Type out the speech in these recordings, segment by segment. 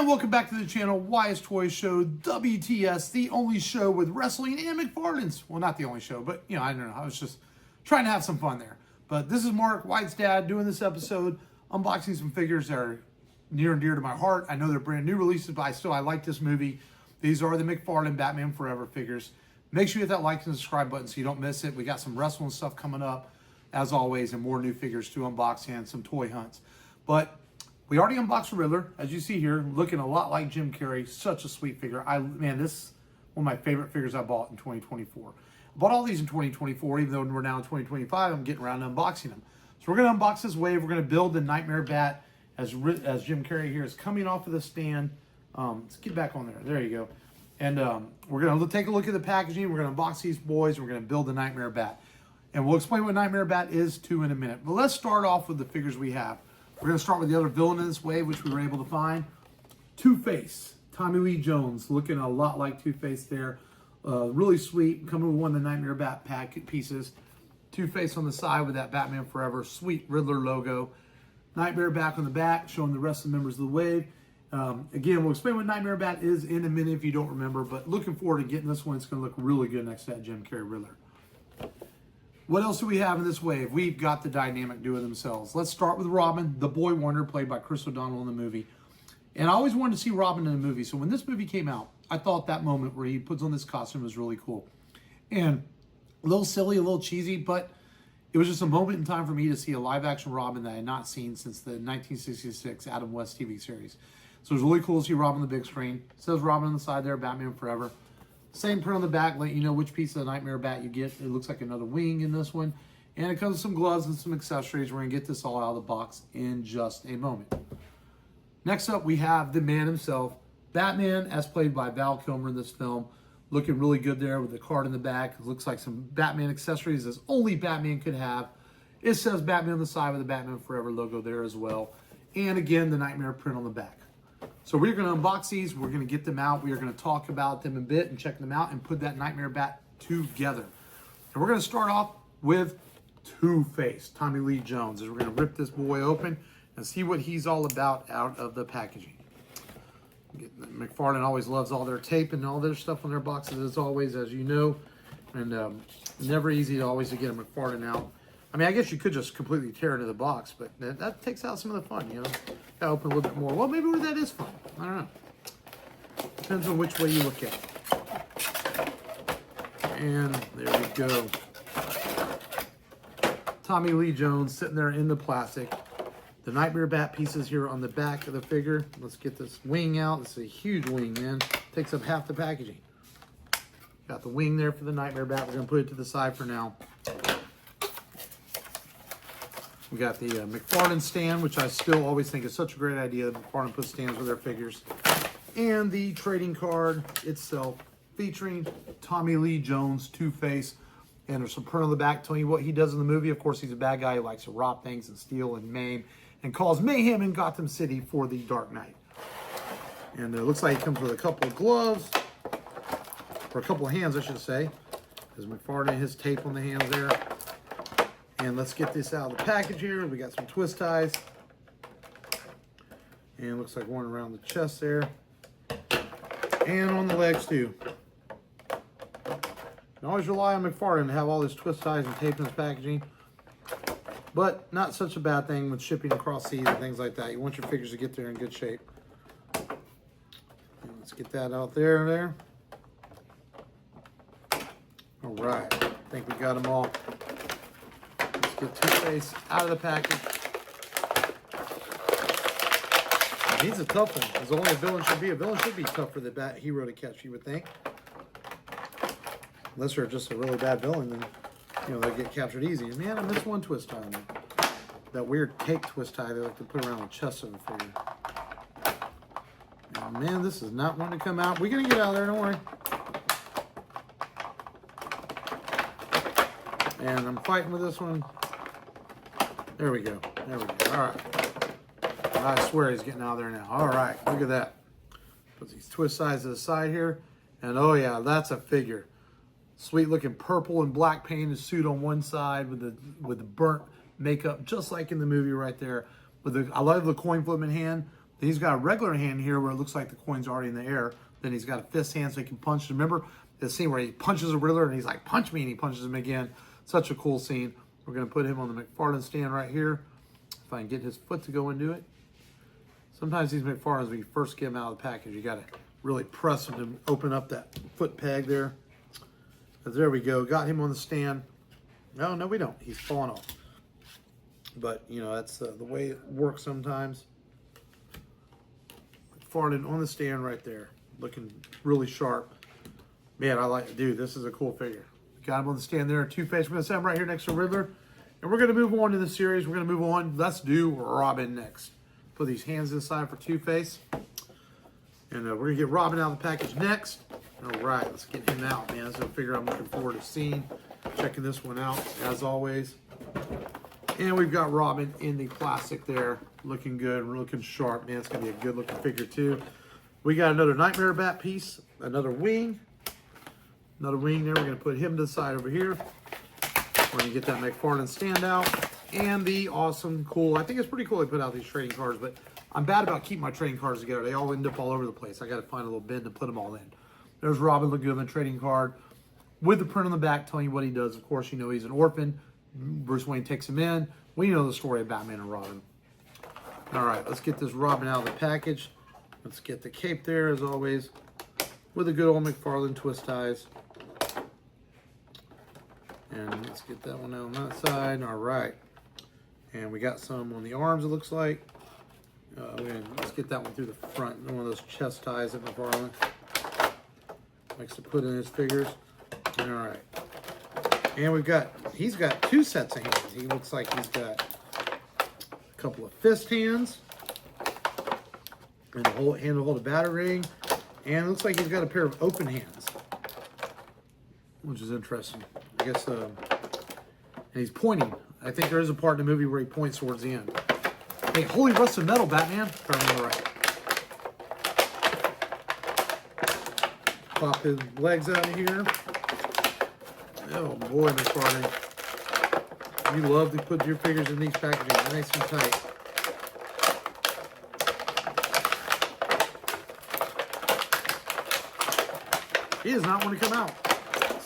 welcome back to the channel, Wyatt's Toy Show, WTS, the only show with wrestling and Mcfarlane'S. Well, not the only show, but, you know, I don't know. I was just trying to have some fun there. But this is Mark, Wyatt's dad, doing this episode, unboxing some figures that are near and dear to my heart. I know they're brand new releases, but I like this movie. These are the Mcfarlane Batman Forever figures. Make sure you hit that like and subscribe button so you don't miss it. We got some wrestling stuff coming up, as always, and more new figures to unbox and some toy hunts. But we already unboxed the Riddler, as you see here, looking a lot like Jim Carrey. Such a sweet figure. Man, this is one of my favorite figures I bought in 2024. I bought all these in 2024, even though we're now in 2025, I'm getting around to unboxing them. So we're going to unbox this wave. We're going to build the Nightmare Bat as Jim Carrey here is coming off of the stand. Let's get back on there. There you go. And we're going to take a look at the packaging. We're going to unbox these boys. And we're going to build the Nightmare Bat. And we'll explain what Nightmare Bat is too in a minute. But let's start off with the figures we have. We're going to start with the other villain in this wave, which we were able to find. Two-Face, Tommy Lee Jones, looking a lot like Two-Face there. Really sweet, coming with one of the Nightmare Bat pack pieces. Two-Face on the side with that Batman Forever, sweet Riddler logo. Nightmare Bat on the back, showing the rest of the members of the wave. Again, we'll explain what Nightmare Bat is in a minute if you don't remember, but looking forward to getting this one. It's going to look really good next to that Jim Carrey Riddler. What else do we have in this wave? We've got the dynamic duo themselves. Let's start with Robin, the Boy Wonder, played by Chris O'Donnell in the movie. And I always wanted to see Robin in a movie. So when this movie came out, I thought that moment where he puts on this costume was really cool. And a little silly, a little cheesy, but it was just a moment in time for me to see a live-action Robin that I had not seen since the 1966 Adam West TV series. So it was really cool to see Robin on the big screen. It says Robin on the side there, Batman Forever. Same print on the back, let you know which piece of the Nightmare Bat you get. It looks like another wing in this one. And it comes with some gloves and some accessories. We're going to get this all out of the box in just a moment. Next up, we have the man himself, Batman, as played by Val Kilmer in this film. Looking really good there with the card in the back. It looks like some Batman accessories as only Batman could have. It says Batman on the side with the Batman Forever logo there as well. And again, the Nightmare print on the back. So we're going to unbox these. We're going to get them out. We are going to talk about them a bit and check them out and put that Nightmare Bat together. And we're going to start off with Two-Face, Tommy Lee Jones, as we're going to rip this boy open and see what he's all about out of the packaging. Mcfarlane always loves all their tape and all their stuff on their boxes, as always, as you know. And never easy to always get a Mcfarlane out. I mean, I guess you could just completely tear into the box, but that takes out some of the fun, you know. Gotta open a little bit more. Well, maybe that is fun. I don't know. Depends on which way you look at it. And there we go. Tommy Lee Jones sitting there in the plastic. The Nightmare Bat pieces here on the back of the figure. Let's get this wing out. This is a huge wing, man. Takes up half the packaging. Got the wing there for the Nightmare Bat. We're gonna put it to the side for now. We got the Mcfarlane stand, which I still always think is such a great idea. Mcfarlane puts stands with their figures. And the trading card itself, featuring Tommy Lee Jones, Two-Face. And there's some print on the back telling you what he does in the movie. Of course, he's a bad guy who likes to rob things and steal and maim and cause mayhem in Gotham City for the Dark Knight. And it looks like he comes with a couple of gloves, or a couple of hands, I should say. There's Mcfarlane, his tape on the hands there. And let's get this out of the package here. We got some twist ties. And it looks like one around the chest there. And on the legs too. You always rely on Mcfarlane to have all his twist ties and tape in his packaging. But not such a bad thing with shipping across seas and things like that. You want your figures to get there in good shape. And let's get that out there. All right. I think we got them all. Get Two-Face out of the package. He's a tough one. As only a villain should be. A villain should be tough for the bat hero to catch, you would think. Unless they're just a really bad villain, then you know they get captured easy. And man, I missed one twist tie on them. That weird tape twist tie they like to put around the chest of the figure. Oh man, this is not one to come out. We're gonna get out of there, don't worry. And I'm fighting with this one. There we go. There we go. All right. I swear he's getting out of there now. All right. Look at that. Put these twist sides to the side here. And oh yeah, that's a figure. Sweet looking purple and black painted suit on one side with the burnt makeup, just like in the movie right there. I love the coin flip in hand. Then he's got a regular hand here where it looks like the coin's already in the air. Then he's got a fist hand so he can punch. Remember the scene where he punches a Riddler and he's like, punch me, and he punches him again. Such a cool scene. We're going to put him on the McFarlane stand right here. If I can get his foot to go into it. Sometimes these McFarlane's, when you first get them out of the package, you got to really press them to open up that foot peg there. But there we go. Got him on the stand. No, we don't. He's falling off. But, you know, that's the way it works sometimes. McFarlane on the stand right there. Looking really sharp. Man, I like it. Dude, this is a cool figure. Got him on the stand there. Two-Face. We're going to set him right here next to Riddler. And we're going to move on to the series. We're going to move on. Let's do Robin next. Put these hands inside for Two-Face. And we're going to get Robin out of the package next. All right, let's get him out, man. That's a figure I'm looking forward to seeing. Checking this one out, as always. And we've got Robin in the plastic there. Looking good, looking sharp. Man, it's going to be a good-looking figure, too. We got another Nightmare Bat piece. Another wing. Another wing there. We're going to put him to the side over here. We're going to get that McFarlane stand out. And the awesome, cool, I think it's pretty cool they put out these trading cards, but I'm bad about keeping my trading cards together. They all end up all over the place. I got to find a little bin to put them all in. There's Robin looking good on the trading card with the print on the back telling you what he does. Of course, you know he's an orphan. Bruce Wayne takes him in. We know the story of Batman and Robin. All right, let's get this Robin out of the package. Let's get the cape there, as always, with the good old McFarlane twist ties. And let's get that one out on that side. All right. And we got some on the arms, it looks like. Let's get that one through the front. One of those chest ties that McFarlane likes to put in his figures. All right. And he's got two sets of hands. He looks like he's got a couple of fist hands. And a hand to hold a batarang. And it looks like he's got a pair of open hands. Which is interesting. I guess, and he's pointing. I think there is a part in the movie where he points towards the end. Hey, holy rusted metal, Batman. If I remember right. Pop his legs out of here. Oh boy, McFarlane. You love to put your figures in these packaging nice and tight. He does not want to come out.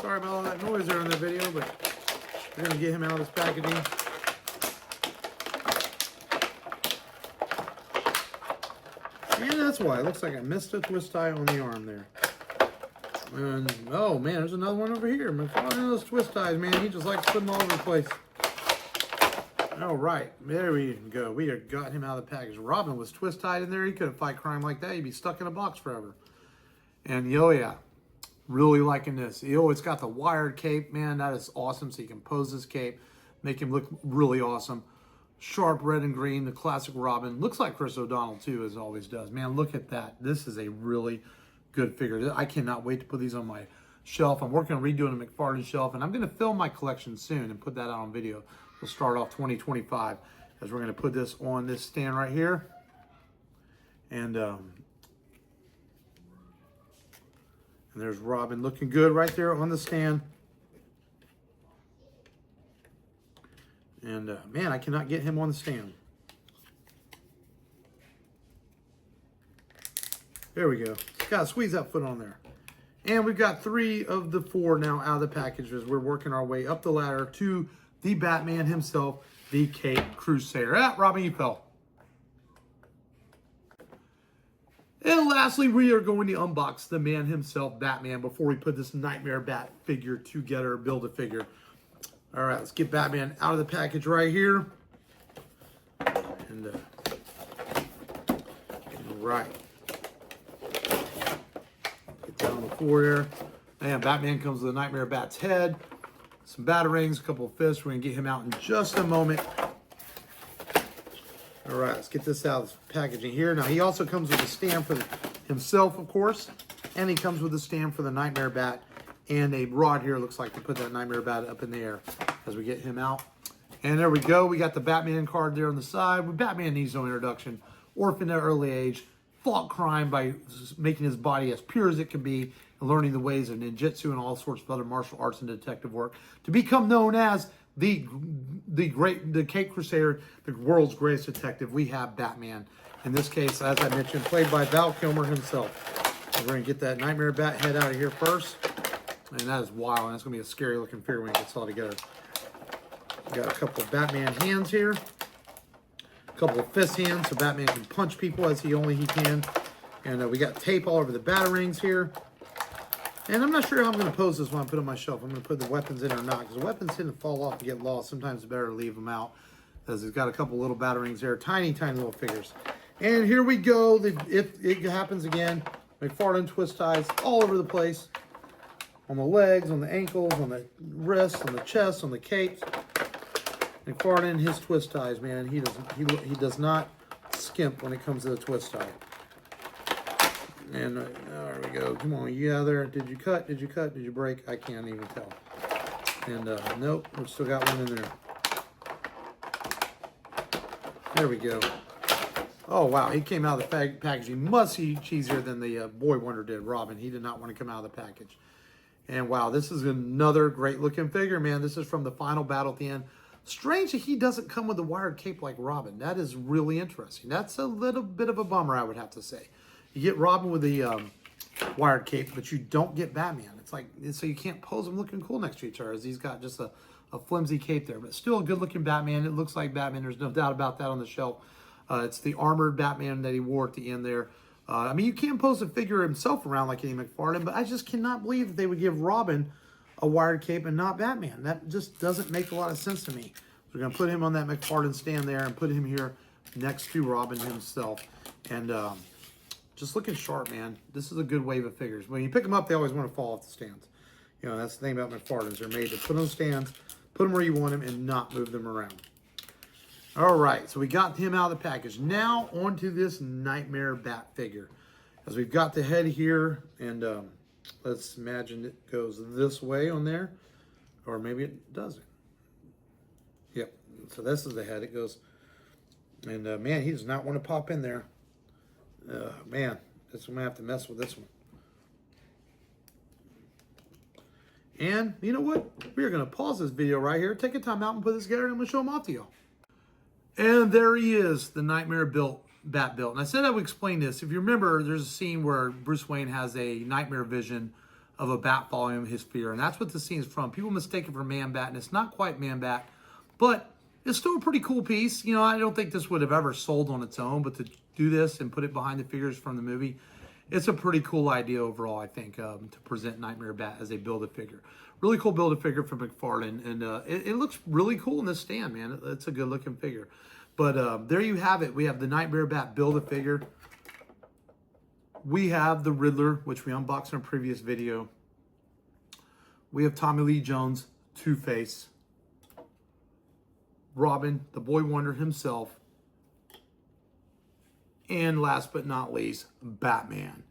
Sorry about all that noise there in the video, but we're going to get him out of this packaging. And that's why. It looks like I missed a twist tie on the arm there. And, oh man, there's another one over here. McFarlane, those twist ties, man. He just likes to put them all over the place. All right, there we go. We have got him out of the package. Robin was twist tied in there. He couldn't fight crime like that. He'd be stuck in a box forever. And, oh yeah. Really liking this. It's got the wired cape. Man, that is awesome. So you can pose this cape, make him look really awesome. Sharp red and green, the classic Robin. Looks like Chris O'Donnell, too, as always does. Man, look at that. This is a really good figure. I cannot wait to put these on my shelf. I'm working on redoing a McFarlane shelf, and I'm going to film my collection soon and put that out on video. We'll start off 2025 as we're going to put this on this stand right here. And there's Robin looking good right there on the stand. And, man, I cannot get him on the stand. There we go. Got to squeeze that foot on there. And we've got 3 of the 4 now out of the package as we're working our way up the ladder to the Batman himself, the Caped Crusader. Robin, you fell. And lastly, we are going to unbox the man himself, Batman, before we put this Nightmare Bat figure together, build a figure. All right, let's get Batman out of the package right here. And, all right. Get down on the floor there. And Batman comes with a Nightmare Bat's head, some batarangs, a couple of fists. We're going to get him out in just a moment. All right, let's get this out of the packaging here. Now, he also comes with a stand for himself, of course, and he comes with a stand for the Nightmare Bat and a rod here. Looks like to put that Nightmare Bat up in the air as we get him out. And there we go. We got the Batman card there on the side. Batman needs no introduction. Orphan at an early age, fought crime by making his body as pure as it can be and learning the ways of ninjutsu and all sorts of other martial arts and detective work to become known as the Caped Crusader, the world's greatest detective. We have Batman. In this case, as I mentioned, played by Val Kilmer himself. So we're going to get that Nightmare Bat head out of here first. And that is wild. And that's going to be a scary looking figure when it gets all together. Got a couple of Batman hands here. A couple of fist hands so Batman can punch people as he can. And we got tape all over the batarangs here. And I'm not sure how I'm going to pose this one. I put it on my shelf. I'm going to put the weapons in or not. Because the weapons tend to fall off and get lost. Sometimes it's better to leave them out. Because it's got a couple little batarangs there. Tiny, tiny little figures. And here we go. It happens again. McFarlane twist ties all over the place. On the legs, on the ankles, on the wrists, on the chest, on the capes. McFarlane, his twist ties, man. He does not skimp when it comes to the twist tie. And there we go. Come on, you out there. Did you cut? Did you cut? Did you break? I can't even tell. And nope, we've still got one in there. There we go. Oh, wow. He came out of the packaging much cheesier than the Boy Wonder did, Robin. He did not want to come out of the package. And wow, this is another great looking figure, man. This is from the final battle at the end. Strange that he doesn't come with a wired cape like Robin. That is really interesting. That's a little bit of a bummer, I would have to say. You get Robin with the wired cape, but you don't get Batman. It's like, so you can't pose them looking cool next to each other, as he's got just a flimsy cape there. But still a good looking Batman. It looks like Batman. There's no doubt about that on the shelf. It's the armored Batman that he wore at the end there. I mean, you can pose the figure himself around like Eddie McFarlane, but I just cannot believe that they would give Robin a wired cape and not Batman. That just doesn't make a lot of sense to me. We're going to put him on that McFarlane stand there and put him here next to Robin himself. And just looking sharp, man. This is a good wave of figures. When you pick them up, they always want to fall off the stands. You know, that's the thing about McFarlane's. They're made to put on stands, put them where you want them, and not move them around. All right, so we got him out of the package. Now onto this Nightmare Bat figure. As we've got the head here, and let's imagine it goes this way on there, or maybe it doesn't. Yep, so this is the head. It goes, and man, he does not want to pop in there. Man, I'm going to have to mess with this one. And you know what? We're going to pause this video right here, take a time out and put this together, and I'm going to show him off to y'all. And there he is, the Nightmare Bat built. And I said I would explain this. If you remember, there's a scene where Bruce Wayne has a nightmare vision of a bat following his fear. And that's what the scene is from. People mistake it for Man-Bat, and it's not quite Man-Bat. But it's still a pretty cool piece. You know, I don't think this would have ever sold on its own. But to do this and put it behind the figures from the movie, it's a pretty cool idea overall, I think, to present Nightmare Bat as a Build-A-Figure. Really cool Build-A-Figure from McFarlane, and it looks really cool in this stand, man. It's a good-looking figure. But there you have it. We have the Nightmare Bat Build-A-Figure. We have the Riddler, which we unboxed in a previous video. We have Tommy Lee Jones, Two-Face. Robin, the Boy Wonder himself. And last but not least, Batman.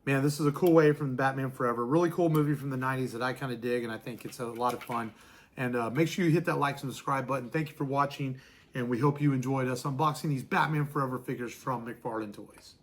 Man, this is a cool way from Batman Forever. Really cool movie from the 90s that I kind of dig, and I think it's a lot of fun. And make sure you hit that like and subscribe button. Thank you for watching, and we hope you enjoyed us unboxing these Batman Forever figures from McFarlane Toys.